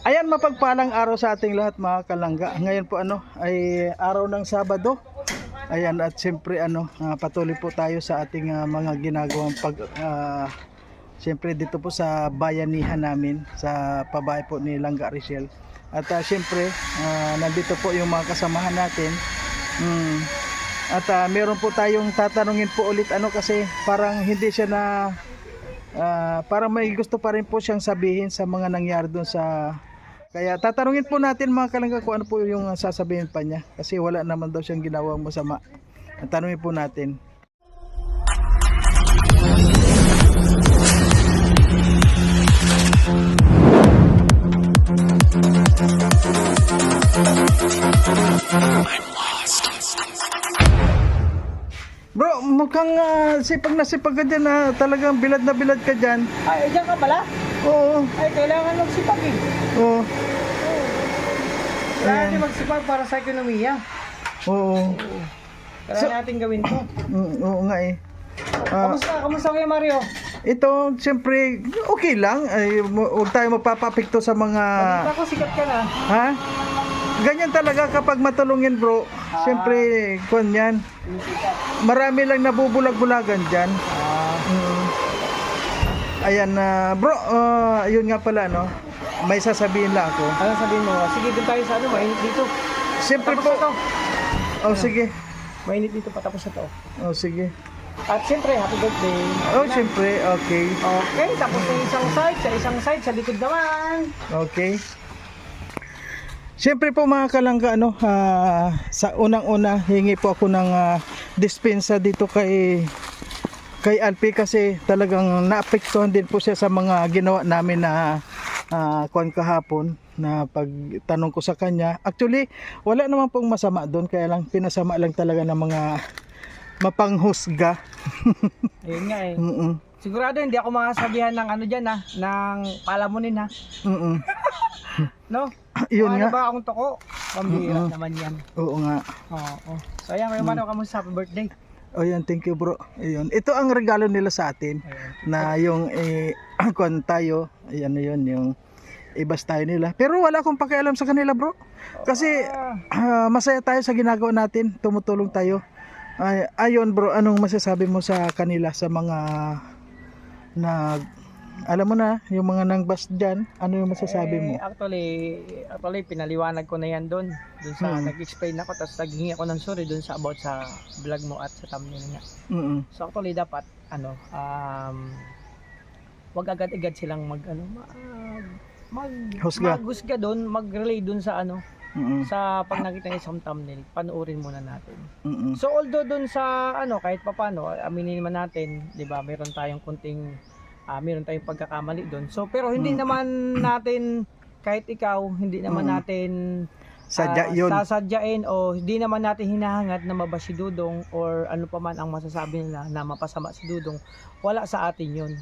Ayan, mapagpalang araw sa ating lahat mga kalangga. Ngayon po ay araw ng Sabado. Ayan, at siyempre patuloy po tayo sa ating mga ginagawang siyempre dito po sa bayanihan namin sa pabahay po ni Langga Rachel. At siyempre nandito po yung mga kasamahan natin. At meron po tayong tatanungin po ulit kasi parang hindi siya na parang may gusto pa rin po siyang sabihin sa mga nangyari doon sa. Kaya tatanungin po natin mga kalangga kung ano po yung sasabihin pa niya. Kasi wala naman daw siyang ginawang masama. Tanungin po natin. Bro, mukhang sipag na sipag ka dyan talagang bilad na bilad ka dyan. Ay, dyan ka pala? Oo. Ay, kailangan magsipag eh. Oo. Kailangan natin magsipag para sa ekonomiya. Oo. Kailangan natin gawin to. Oo nga eh. Kamusta Kuya Mario? Ito, siyempre, okay lang. Huwag tayo magpapapikto sa mga. Balita ko, sikat ka na. Ha? Ganyan talaga kapag matulungin bro. Siyempre, kung yan. Marami lang nabubulag-bulagan dyan. Ayan bro, yun nga pala may sasabihin lang ako. Ano sabihin mo? Sige, dun tayo sa mainit dito. Siyempre Tapos po. na to. Oh, sige. Mainit dito, patapos na to. Oh, sige. At siyempre, happy birthday. Oh, siyempre, okay. Okay, tapos sa isang side, sa likod naman. Okay. Siyempre po mga kalangga sa unang-una hingi po ako ng dispensa dito kay Alpi kasi talagang naapektuhan din po siya sa mga ginawa namin na kahapon na pagtanong ko sa kanya. Actually, wala naman pong masama doon, kaya lang pinasama lang talaga ng mga mapanghusga. Ayun nga eh. Sigurado hindi ako makasabihan ng dyan ng palamunin No? Yun nga. Ano ba akong toko? Pambira naman yan. Oo nga. Oo. So ayan, Kuya Mario, kamusta? Happy birthday. Oh, yan, thank you bro. Ayun. Ito ang regalo nila sa atin na yung kung tayo, ayan yun yung ibas tayo nila. Pero wala akong pakialam sa kanila bro. Kasi masaya tayo sa ginagawa natin, tumutulong tayo. Ayun bro, anong masasabi mo sa kanila, sa mga alam mo na, yung mga nangbas dyan, ano yung masasabi mo? Actually, pinaliwanag ko na yan doon sa nag-explain ako, tapos naghingi ako ng sorry doon sa about sa vlog mo at sa thumbnail niya. So actually dapat wag agad-agad silang maghusga doon, mag-relay doon sa sa pag nakita ng isang thumbnail, panoorin muna natin. So although doon sa kahit papaano, aminin naman natin, 'di ba, meron tayong pagkakamali doon. So pero hindi naman natin, kahit ikaw, hindi naman natin sasadyain o hindi naman natin hinahangad na mabash si Dudong or ano pa man ang masasabi nila na mapasama si Dudong. Wala sa atin 'yun.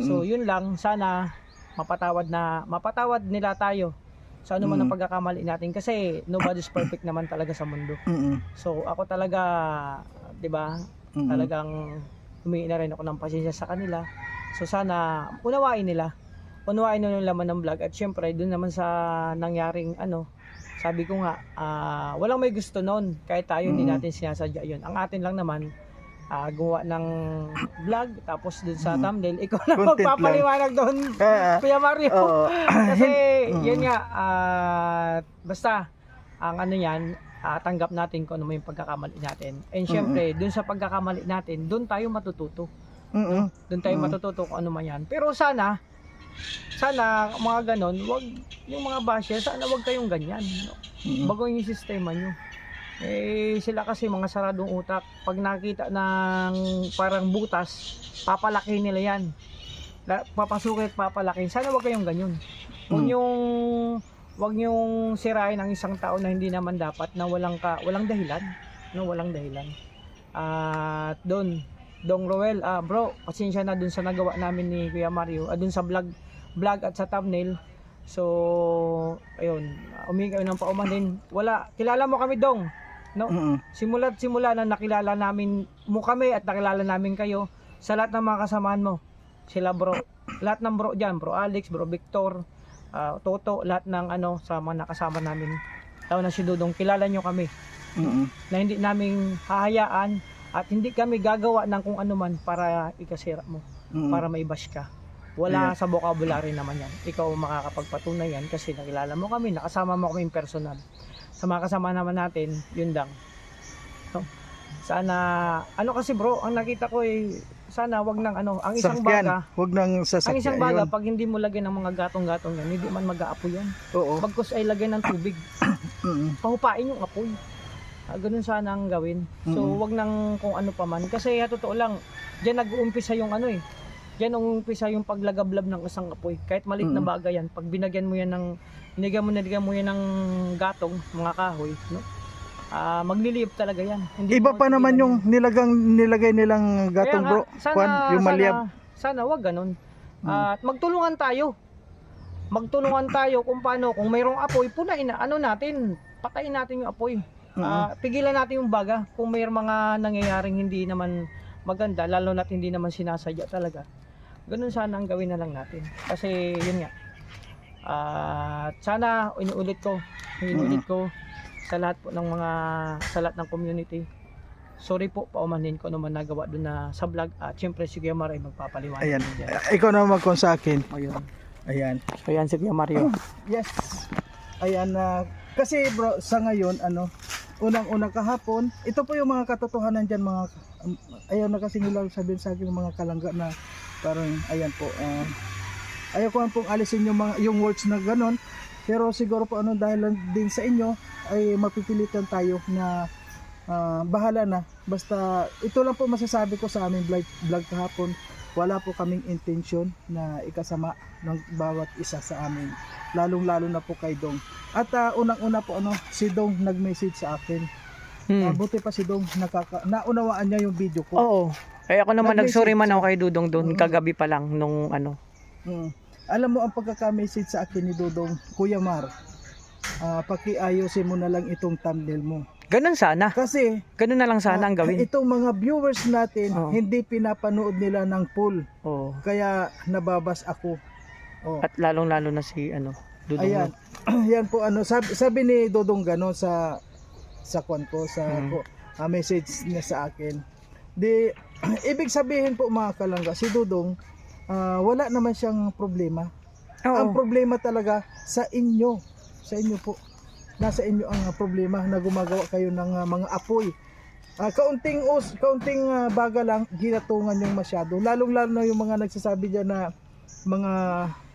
So yun lang, sana mapatawad nila tayo sa ano man ang pagkakamali natin, kasi nobody's perfect naman talaga sa mundo. So ako talaga, 'di ba? Talagang humingi na rin ako ng pasensya sa kanila. So sana unawain nila yung laman ng vlog. At syempre doon naman sa nangyaring sabi ko nga, walang may gusto noon, kahit tayo hindi natin sinasadya yun. Ang atin lang naman gumawa ng vlog, tapos dun sa thumbnail ikaw na magpapaliwanag doon, Kuya Mario. Kasi yun nga, basta ang yan, tanggap natin kung ano may pagkakamali natin. And syempre dun sa pagkakamali natin, dun tayo matututo. Doon tayo matututo kung ano man yan. Pero sana mga ganon, wag yung mga basher, sana wag kayong ganyan. Baguhin yung sistema nyo. Sila kasi mga saradong utak. Pag nakita ng parang butas, papalaki nila yan. Papasukin at papalaki. Sana wag kayong ganyan. Wag nyong sirain ang isang tao na hindi naman dapat, na walang dahilan. Walang dahilan. At Dong Roel, bro, pasensya na dun sa nagawa namin ni Kuya Mario, dun sa vlog at sa thumbnail. So, ayun, humingi kayo ng paumanhin. Kilala mo kami, Dong, no? Simula na nakilala namin mo kami at nakilala namin kayo sa lahat ng mga kasamahan mo. Sila bro, lahat ng bro dyan, bro Alex, bro Victor, Toto, lahat ng sa mga nakasama namin. Lalo na si Dudong, kilala nyo kami. Na hindi namin hahayaan at hindi kami gagawa ng kung ano man para ikasira mo, para maibash ka. Wala sa vocabulary naman yan. Ikaw makakapagpatunay yan kasi nakilala mo kami, nakasama mo kami personal. Sa mga kasama naman natin, yun lang. So, sana, kasi bro, ang nakita ko sana wag nang ang isang baga, wag nang sasakyan. ang isang baga, pag hindi mo lagyan ng mga gatong-gatong yan, hindi man mag-aapoy yan. Oo. Bagkus ay lagyan ng tubig. Pahupain yung apoy. Ganun sana ang gawin. So, wag nang kung ano pa man. Kasi totoo lang, diyan nag-uumpisa yung diyan nag-uumpisa yung paglagablab ng isang apoy. Kahit maliit na bagay yan, pag binagyan mo yan ng, nilagyan mo yan ng gatong, mga kahoy, no? Magliliyab talaga yan. Hindi Iba pa naman yung nilagay nilang gatong, bro. Yung maliyab. Sana wag ganun. At magtulungan tayo. Magtulungan tayo kung paano, kung mayroong apoy, punain na, natin, patayin natin yung apoy. Pigilan natin yung baga kung mayroong mga nangyayaring hindi naman maganda, lalo na't hindi naman sinasadya talaga. Ganun sana ang gawin na lang natin. Kasi yun nga. Sana inuulit ko sa lahat po ng sa lahat ng community. Sorry po, paumanhin ko naman nagawa doon na sa vlog. At syempre si Kuya Mario ay magpapaliwanag. Ayan. Ikaw na magkon sa akin. Ayun. Ayan. Ayan si Kuya Mario. Yes. Ayan kasi bro, sa ngayon unang-unang kahapon, ito po yung mga katotohanan diyan, mga ayaw na kasi nila sabihin sa akin mga kalangga na parang ayan po. Ayaw ko pong alisin yung words na ganon, pero siguro po dahil lang din sa inyo ay mapipilitan tayo na bahala na. Basta ito lang po masasabi ko sa aming vlog kahapon. Wala po kaming intention na ikasama ng bawat isa sa amin, lalong-lalo na po kay Dong. At unang-una po si Dong nag-message sa akin. Buti pa si Dong naunawaan niya yung video ko. Oo. Ay ako naman nag-sorry man ako kay Dudong doon kagabi pa lang nung Alam mo ang pagkaka-message sa akin ni Dudong, Kuya Mar, pakiayusin mo na lang itong thumbnail mo. Ganun sana. Kasi ganun na lang sana ang gawin. Itong mga viewers natin, hindi pinapanood nila ng full. Kaya nababas ako. At lalong-lalo na si Dudong. Ayan. Yan po sabi ni Dudong gano sa kwan ko sa message niya sa akin. Ibig sabihin po mga kalangga, si Dudong wala naman siyang problema. Ang problema talaga sa inyo. Sa inyo po. Nasa inyo ang problema na gumagawa kayo ng mga apoy. Kaunting baga lang, ginatungan yung masyado. Lalong-lalo na yung mga nagsasabi dyan na mga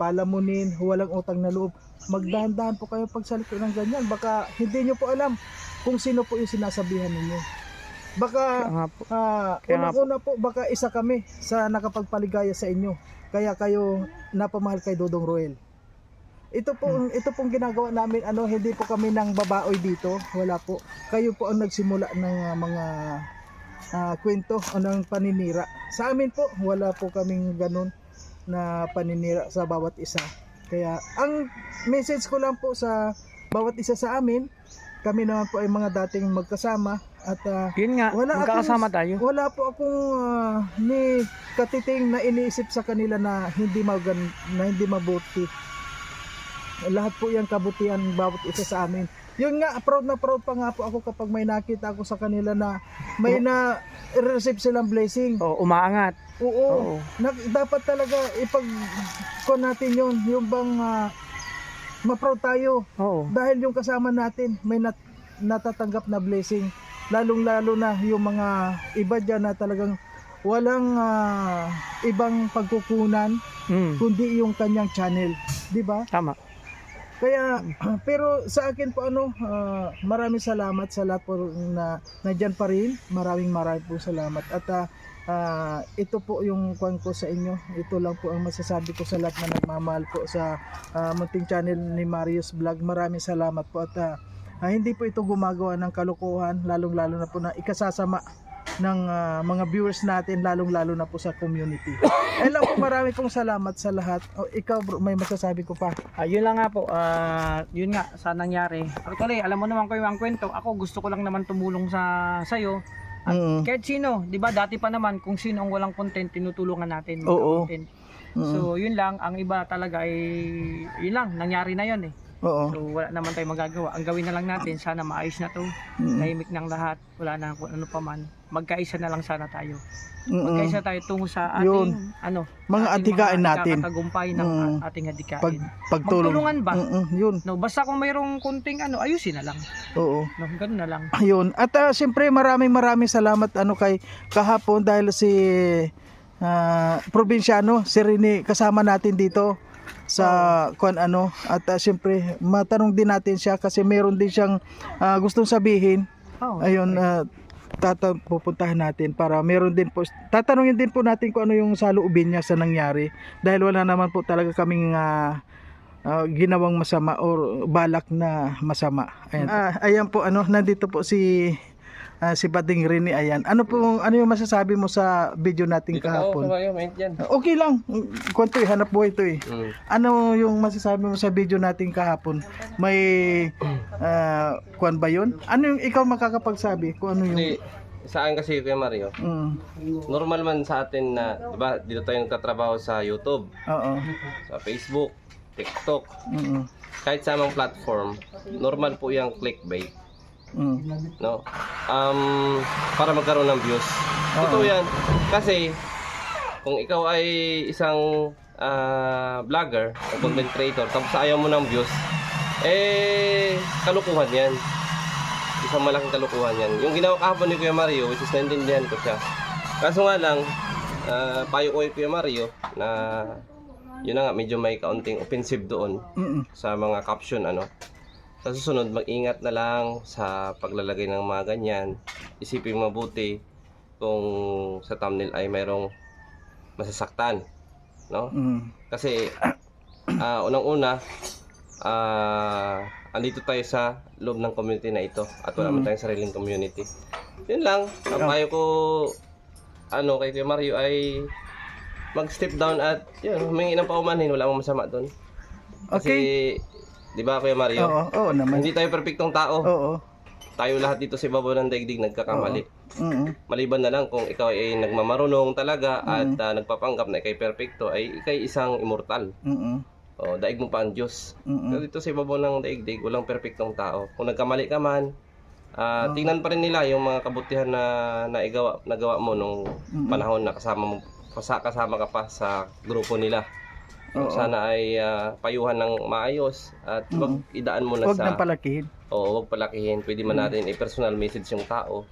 palamunin, walang utang na loob. Magdahan-dahan po kayo pagsalita ng ganyan. Baka hindi nyo po alam kung sino po yung sinasabihan ninyo. Baka unang-una po, baka isa kami sa nakapagpaligaya sa inyo. Kaya kayo napamahal kay Dudong Roel. Ito pong ginagawa namin, hindi po kami nang babaoy dito, wala po. Kayo po ang nagsimula ng mga kwento o ng paninira. Sa amin po, wala po kaming ganun na paninira sa bawat isa. Kaya ang message ko lang po sa bawat isa sa amin, kami naman po ay mga dating magkasama at yun nga, magkakasama tayo. Wala po akong ni katiting na iniisip sa kanila na hindi mabuti. Lahat po yung kabutihan bawat isa sa amin. Yun nga, proud pa nga po ako kapag may nakita ako sa kanila na may na-receive silang blessing. Umaangat. Oo. Dapat talaga ipag-con natin yun. Yung bang ma-proud tayo. Dahil yung kasama natin may natatanggap na blessing. Lalong-lalo na yung mga iba dyan na talagang walang ibang pagkukunan kundi yung kanyang channel. Diba? Tama. Kaya, pero sa akin po maraming salamat sa lahat po na nandyan pa rin. Maraming po salamat. At ito po yung kwan ko sa inyo. Ito lang po ang masasabi ko sa lahat na nagmamahal po sa munting channel ni Marius Vlog. Maraming salamat po. At hindi po ito gumagawa ng kalokohan, lalong-lalo na po na ikasasama ng mga viewers natin, lalong-lalo na po sa community. Lang po, marami pong salamat sa lahat. Ikaw bro, may masasabi ko pa. Yun lang nga po, yun nga sa nangyari. Actually, alam mo naman ko yung kwento. Ako gusto ko lang naman tumulong sa'yo. At kahit sino, 'di ba? Dati pa naman kung sino ang walang content, tinutulungan natin. Oo. Content. So yun lang, ang iba talaga ay yun lang, nangyari na yun eh. Oo. So wala naman tayong magagawa. Ang gawin na lang natin, sana maayos na to. Tahimik ng lahat, wala na kung ano pa man. Magkaisa na lang sana tayo. Magkaisa tayo tungo sa ating Yun. Mga adhikain natin. Katagumpay ng ating adhikain. Pagtulong. Magtulungan ba? Yun. No, basta kung mayroong kunting ayusin na lang. Oo. No, ganun na lang. Ayun. At siyempre maraming salamat kay kahapon dahil si probinsyano si Rene kasama natin dito sa at siyempre matanong din natin siya kasi meron din siyang gustong sabihin. Ayun, pupuntahan natin para meron din po, tatanungin din po natin kung ano yung saloobin niya sa nangyari dahil wala naman po talaga kaming ginawang masama or balak na masama. Ayan, ayan po nandito po si Bading Rene. Ayan. Ano yung masasabi mo sa video natin kahapon? Okay lang. Kwento hanap buhay ito eh. Ano yung masasabi mo sa video natin kahapon? May kuan ba yun? Ano yung ikaw makakapagsabi? Kung ano yung Sa akin kasi Kuya Mario, normal man sa atin na, di ba, dito tayo nagtatrabaho sa YouTube, Oo. sa Facebook, TikTok, kahit sa amang platform, normal po yung clickbait, no? Para magkaroon ng views. Totoo yan. Kasi, kung ikaw ay isang vlogger o content creator, tapos ayaw mo ng views, kalukuhan yan. Isang malaking kalukuhan yan. Yung ginawa kahapon ni Kuya Mario, which is naintindihan ko siya. Kaso nga lang, payo ko kay Kuya Mario na yun na nga, medyo may kaunting offensive doon sa mga caption, Sa susunod, mag-ingat na lang sa paglalagay ng mga ganyan. Isipin mabuti kung sa thumbnail ay mayroong masasaktan, no? Kasi, unang-una, andito tayo sa loob ng community na ito at wala man tayong sariling community. Yun lang, ang payo ko kay Kuya Mario ay mag-step down at yun, humingi ng paumanhin, wala mong masama doon. Kasi, di ba Kuya Mario? Oo naman. Hindi tayo perfectong tao. Oo. Tayo lahat dito sa ibabaw ng daigdig nagkakamali. Maliban na lang kung ikaw ay nagmamarunong talaga at nagpapanggap na ikay perfecto, ay ikay isang immortal. Daig mo pa ang Diyos. Pero dito sa ibabaw ng daigdig, walang perfectong tao. Kung nagkamali ka man, tingnan pa rin nila yung mga kabutihan na nagawa mo nung panahon na kasama ka pa sa grupo nila. Sana ay payuhan ng maayos at wag idaan mo na Huwag nang palakihin. Huwag palakihin. Pwede man natin i-personal message yung tao.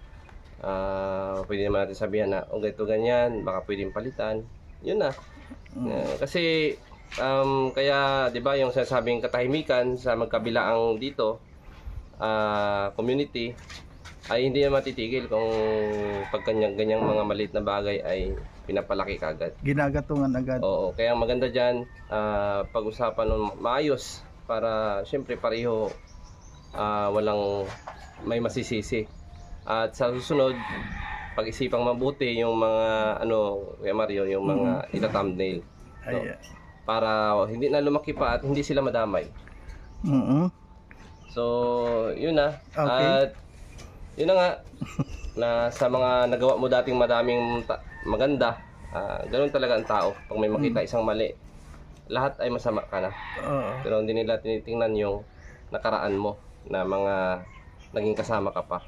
Pwede naman natin sabihan na ganito ganyan, baka pwedeng palitan. Yun na. Kasi kaya 'di ba yung sinasabing katahimikan sa magkabilaang dito community ay hindi na matitigil kung pag ganyang mga maliit na bagay ay pinapalaki kagad. Ginagatungan agad. Oo, kaya ang maganda diyan pag-usapan ng maayos para syempre pareho walang may masisisi. At sa susunod pag-isipang mabuti yung mga Kuya Mario, yung mga ita-thumbnail. No? Para hindi na lumaki pa at hindi sila madamay. So, yun na. Okay. At yun na nga na sa mga nagawa mo dating madaming maganda, ganoon talaga ang tao. Pag may makita isang mali, lahat ay masama ka na. Pero hindi nila tinitingnan yung nakaraan mo na mga naging kasama ka pa.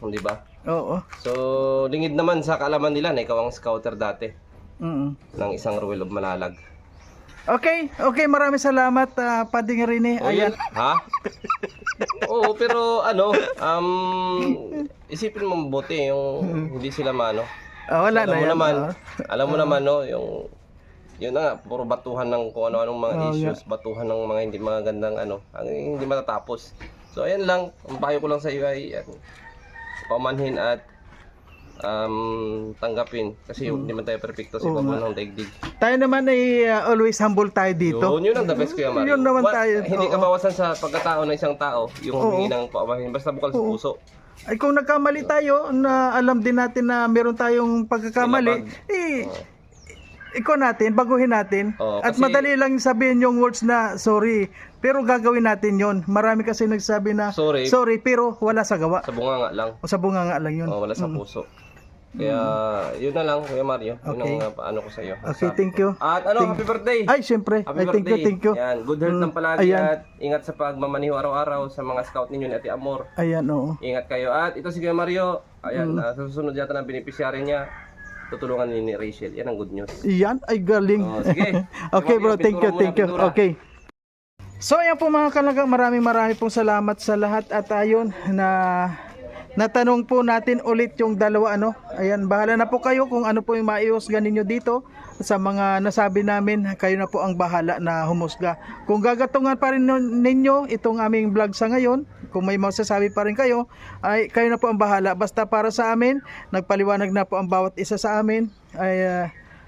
Di ba? Oo. So, lingid naman sa kaalaman nila na ikaw ang scouter dati ng isang Ruel of Malalag. Okay, maraming salamat Pading Rene. Ayan. Ha? Oo, pero isipin mo mabuti yung hindi sila Wala na yan. Alam mo naman yung yun na nga, puro batuhan ng kung ano-anong mga issues, batuhan ng mga hindi magandang ang hindi matatapos. So ayan lang, ang payo ko lang sa iyo ay pamanhin at tanggapin kasi hindi man tayo perfecto sa ibabaw ng daigdig. Tayo naman ay always humble tayo dito. Yun ang the best Kuya Mario. Yun naman tayo. Hindi ka bawasan sa pagkatao ng isang tao yung humingi ng paumanhin basta bukal sa puso. Ay kung nagkamali tayo, na alam din natin na meron tayong pagkakamali, ikaw natin, baguhin natin. At madali lang sabihin yung words na sorry, pero gagawin natin yon. Marami kasi nagsabi na sorry pero wala sa gawa. Sa bunganga lang. O sa bunganga lang yun. Wala sa puso. Kaya yun na lang Kuya Mario. Yun Okay. ang paano ko sa iyo. Okay, thank you. At ano, happy birthday. Ay, syempre. Happy Ay, thank you, birthday. thank you. Yan, good health lang palagi Ayan. at ingat sa pagmamaniho araw-araw sa mga scout ninyo ni Ate Amor. Ayan, oo. Ingat kayo. At ito si Kuya Mario, ayan, sa susunod yata ng beneficiary niya, tutulungan ni Rachel. Yan ang good news. Yan, ay galing. Oh, sige. Okay bro, Mario, thank you, pintura thank you. muna, pintura. Okay. So ayan po mga kalanggang, maraming pong salamat sa lahat at ayun na natanong po natin ulit yung dalawa ano. Ayan, bahala na po kayo kung ano po yung maiusga ninyo dito sa mga nasabi namin. Kayo na po ang bahala na humusga. Kung gagatungan pa rin ninyo itong aming vlog sa ngayon, kung may masasabi pa rin kayo, ay kayo na po ang bahala. Basta para sa amin, nagpaliwanag na po ang bawat isa sa amin. Ay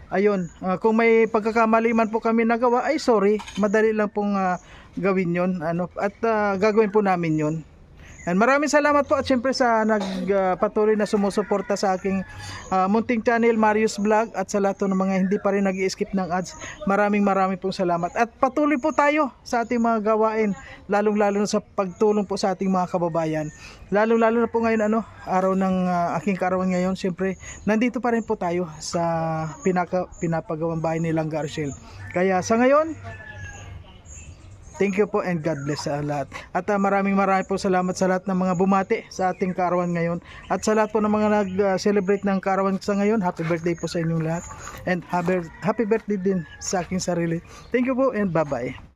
ayun, kung may pagkakamali man po kami nagawa, ay sorry, madali lang pong gawin yon ano, at gagawin po namin yon. And maraming salamat po at syempre sa nagpatuloy na sumusuporta sa aking munting channel Marius Vlog at sa lahat ng mga hindi pa rin nag-i-skip ng ads. Maraming pong salamat at patuloy po tayo sa ating mga gawain, lalong-lalo na sa pagtulong po sa ating mga kababayan. Lalong-lalo na po ngayon ano, araw ng aking kaarawan ngayon, syempre nandito pa rin po tayo sa pinapagawang bahay ni Langga Arcel. Kaya sa ngayon, thank you po and God bless sa lahat. At maraming po salamat sa lahat ng mga bumati sa ating kaarawan ngayon. At sa lahat po ng mga nag-celebrate ng kaarawan sa ngayon, happy birthday po sa inyong lahat. And happy birthday din sa aking sarili. Thank you po and bye-bye.